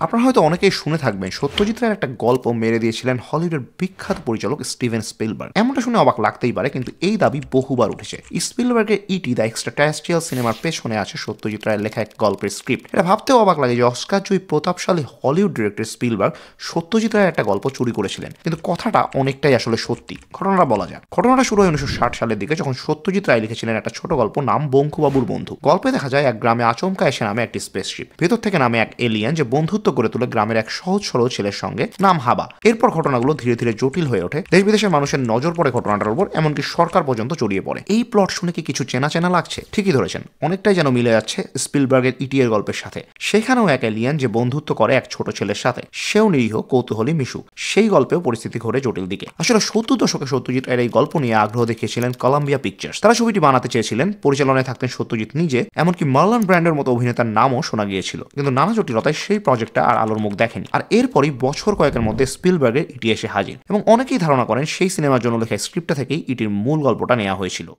আপনারা হয়তো অনেকেই শুনে থাকবেন সত্যজিৎ রায়ের একটা গল্প মেরে দিয়েছিলেন হলিউডের বিখ্যাত পরিচালক স্টিভেন স্পিলবার্গ। এমনটা শুনে অবাক লাগতেই পারে, কিন্তু এই দাবি বহুবার উঠেছে। স্পিলবার্গের ইটি দ্য এক্সট্রাটেরেস্ট্রিয়াল সিনেমার পেছনে আছে সত্যজিৎ রায়ের লেখা এক গল্পের স্ক্রিপ্ট। এটা ভাবতেও অবাক লাগে যে অস্কারজয়ী প্রতাপশালী হলিউড ডিরেক্টর স্পিলবার্গ সত্যজিৎ রায়ের একটা গল্প চুরি করেছিলেন। কিন্তু কথাটা অনেকটাই আসলে সত্যি। ঘটনাটা বলা যাক। ঘটনাটা শুরু হয় 1960 সালের দিকে, যখন সত্যজিৎ রায় লিখেছিলেন একটা ছোট গল্প নাম বঙ্কুবাবুর বন্ধু। গল্পে দেখা যায় এক গ্রামে আচমকা এসে নামে একটি স্পেসশিপ। ভেতর থেকে নামে এক এলিয়েন যে বন্ধুত্ব গড়ে তোলে গ্রামের এক সহজ সরল ছেলের সঙ্গে, নাম হাবা। এরপর ঘটনাগুলো ধীরে ধীরে জটিল হয়ে ওঠে। দেশ বিদেশের মানুষের নজর পড়ে ঘটনাটার উপর, এমনকি সরকার পর্যন্ত জড়িয়ে পড়ে। এই প্লট শুনে কি কিছু চেনা চেনা লাগছে? ঠিকই ধরেছেন, অনেকটাই যেন মিলে যাচ্ছে স্পিলবার্গের ইটি এর গল্পের সাথে। সেখানেও এক এলিয়েন যে বন্ধুত্ব করে এক ছোট ছেলের সাথে, সেও নিরীহ কৌতূহলী মিশু। সেই গল্পেও পরিস্থিতি ঘটে জটিল দিকে। আসলে 70 দশকে সত্যজিৎ এর এই গল্প নিয়ে আগ্রহ দেখিয়েছিলেন কলাম্বিয়া পিকচার্স। তারা ছবিটি বানাতে চেয়েছিলেন, পরিচালনায় থাকতেন সত্যজিৎ নিজে, এমনকি মার্লন ব্র্যান্ডের মতো অভিনেতার নামও শোনা গিয়েছিল। কিন্তু নানা জটিলতায় সেই প্রজেক্টটা আর আলোর মুখ দেখেনি। আর এরপরই বছর কয়েকের মধ্যে স্পিলবার্গের ইটি এসে হাজির, এবং অনেকেই ধারণা করেন সেই সিনেমার জন্য লেখা স্ক্রিপ্টটা থেকেই ইটির মূল গল্পটা নেওয়া হয়েছিল।